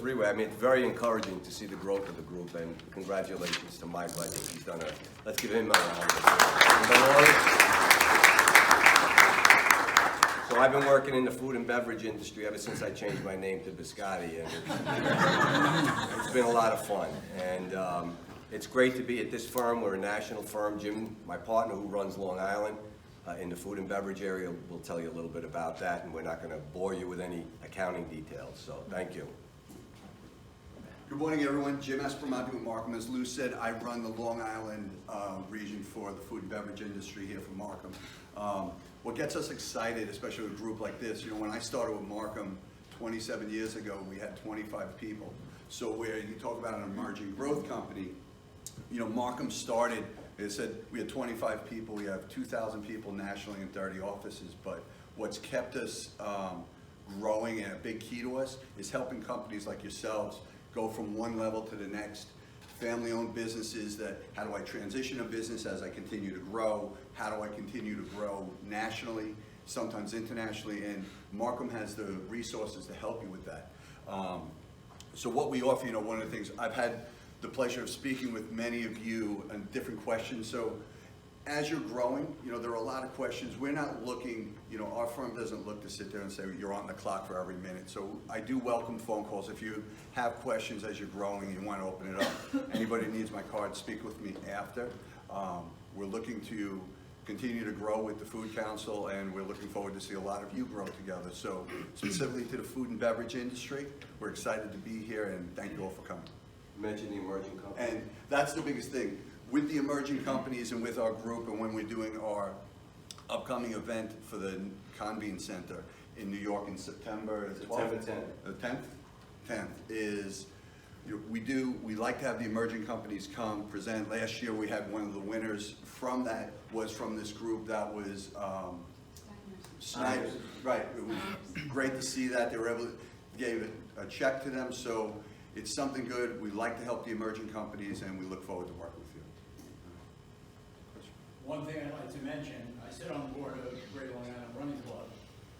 three-way. I mean, it's very encouraging to see the growth of the group, and congratulations to Mike. I think he's done let's give him a round of applause. So I've been working in the food and beverage industry ever since I changed my name to Biscotti, and it's been a lot of fun. And it's great to be at this firm. We're a national firm. Jim, my partner who runs Long Island in the food and beverage area, will tell you a little bit about that, and we're not going to bore you with any accounting details, so thank you. Good morning, everyone. Jim Espromonte with Marcum. As Lou said, I run the Long Island region for the food and beverage industry here for Marcum. What gets us excited, especially with a group like this, you know, when I started with Marcum 27 years ago, we had 25 people. So where you talk about an emerging growth company, you know, Marcum started, they said we had 25 people, we have 2,000 people nationally in 30 offices, but what's kept us growing, and a big key to us, is helping companies like yourselves go from one level to the next. Family-owned businesses that, how do I transition a business as I continue to grow? How do I continue to grow nationally, sometimes internationally? And Marcum has the resources to help you with that. So what we offer, you know, one of the things, I've had the pleasure of speaking with many of you on different questions. So as you're growing, you know, there are a lot of questions. We're not looking, you know, our firm doesn't look to sit there and say you're on the clock for every minute. So I do welcome phone calls. If you have questions as you're growing and you want to open it up, anybody needs my card, speak with me after. We're looking to continue to grow with the Food Council, and we're looking forward to see a lot of you grow together. So specifically to the food and beverage industry, we're excited to be here, and thank you all for coming. You mentioned the emerging company. And that's the biggest thing. With the emerging companies and with our group, and when we're doing our upcoming event for the Convene Center in New York in September, September 10th. The 10th? 10th is, we like to have the emerging companies come present. Last year we had one of the winners from that was from this group that was Snyder's. Right, it was great to see that. They were able to give a check to them, so it's something good. We like to help the emerging companies, and we look forward to working with you. One thing I'd like to mention, I sit on the board of Great Long Island Running Club,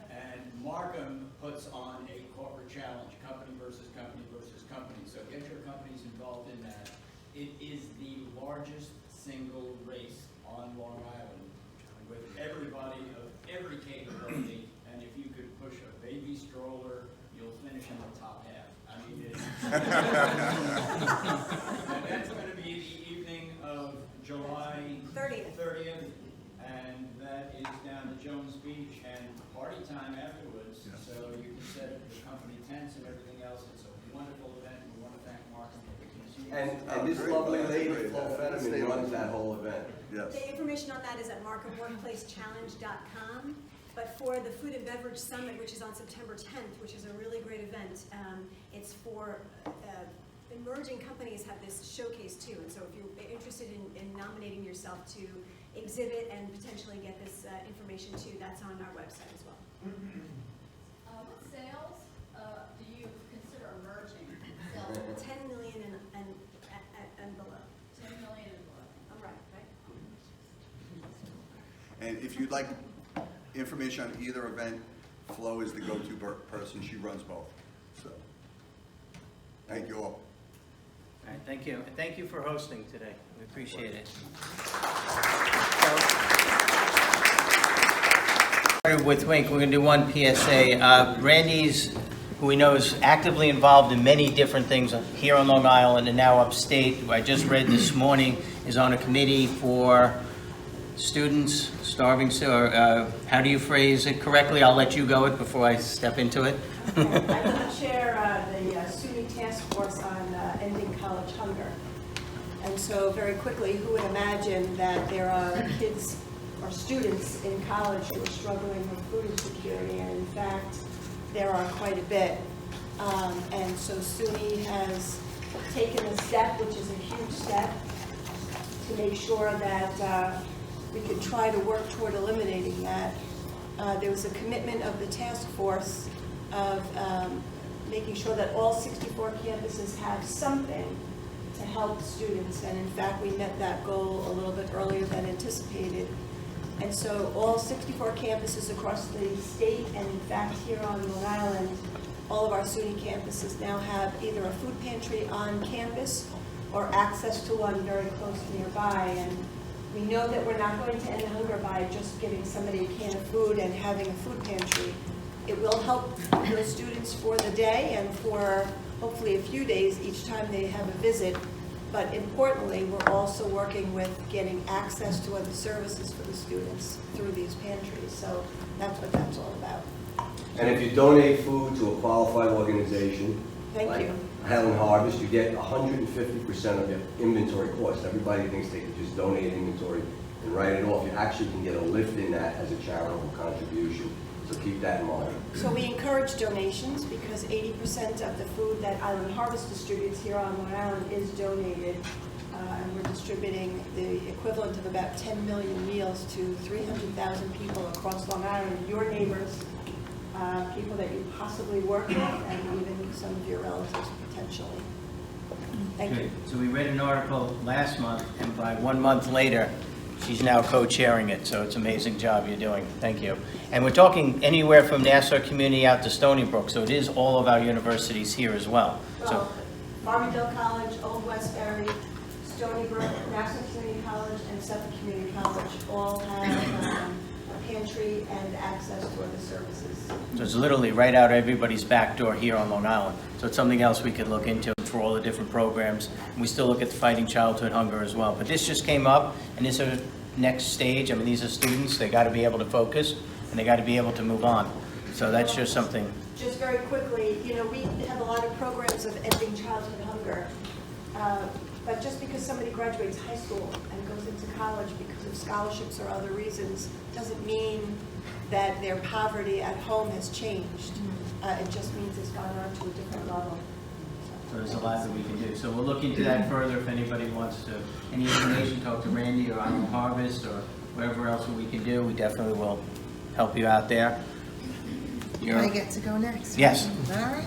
and Marcum puts on a corporate challenge, company versus company versus company. So get your companies involved in that. It is the largest single race on Long Island with everybody of every capability, and if you could push a baby stroller, you'll finish in the top half. I mean, and that's going to be the evening of July 30th, and that is down at Jones Beach, and party time afterwards. Yes. So you can set up the company tents and everything else. It's a wonderful event. We want to thank Marcum for the continued. And this great. lovely lady, Great. Flo Fetterman, runs that whole event. Yes. The information on that is at marcumworkplacechallenge.com. But for the Food and Beverage Summit, which is on September 10th, which is a really great event, it's for emerging companies have this showcase too. And so if you're interested in nominating yourself to exhibit and potentially get this information too, that's on our website as well. What sales do you consider emerging? Sales 10 million and below. 10 million and below. All right, right? And if you'd like information on either event, Flo is the go-to person. She runs both. So, thank you all. All right, thank you. And thank you for hosting today. We appreciate it. With Wink, we're going to do one PSA. Randy's, who we know is actively involved in many different things here on Long Island and now upstate, who I just read this morning, is on a committee for students, starving, or how do you phrase it correctly? I'll let you go it before I step into it. I chair the SUNY task force on ending college hunger. And so very quickly, who would imagine that there are kids or students in college who are struggling with food insecurity, and in fact, there are quite a bit. And so SUNY has taken a step, which is a huge step, to make sure that we could try to work toward eliminating that. There was a commitment of the task force of making sure that all 64 campuses have something to help students, and in fact we met that goal a little bit earlier than anticipated. And so all 64 campuses across the state, and in fact here on Long Island, all of our SUNY campuses now have either a food pantry on campus or access to one very close nearby. And we know that we're not going to end hunger by just giving somebody a can of food and having a food pantry. It will help those students for the day and for hopefully a few days each time they have a visit. But importantly, we're also working with getting access to other services for the students through these pantries. So that's what that's all about. And if you donate food to a qualified organization, Thank like you. Highland Harvest, you get 150% of your inventory cost. Everybody thinks they could just donate inventory and write it off. You actually can get a lift in that as a charitable contribution. So keep that in mind. So we encourage donations because 80% of the food that Island Harvest distributes here on Long Island is donated. And we're distributing the equivalent of about 10 million meals to 300,000 people across Long Island, your neighbors, people that you possibly work with, and even some of your relatives potentially. Thank you. Good. So we read an article last month, and by 1 month later, she's now co-chairing it, so it's an amazing job you're doing. Thank you. And we're talking anywhere from Nassau Community out to Stony Brook, so it is all of our universities here as well. So, Well, Farmingdale College, Old Westbury, Stony Brook, Nassau Community College, and Suffolk Community College all have a pantry and access to other services. so it's literally right out everybody's back door here on Long Island. So it's something else we could look into for all the different programs. We still look at the Fighting Childhood Hunger as well. But this just came up, and this is next stage. I mean, these are students. They got to be able to focus, and they got to be able to move on. So that's just something. Just very quickly, you know, we have a lot of programs of ending childhood hunger. But just because somebody graduates high school and goes into college because of scholarships or other reasons, doesn't mean that their poverty at home has changed. It just means it's gone on to a different level. So there's a lot that we can do. So we'll look into that further if anybody wants to, any information, talk to Randy or Island Harvest or whatever else we can do. We definitely will help you out there. I get to go next? Yes. All right.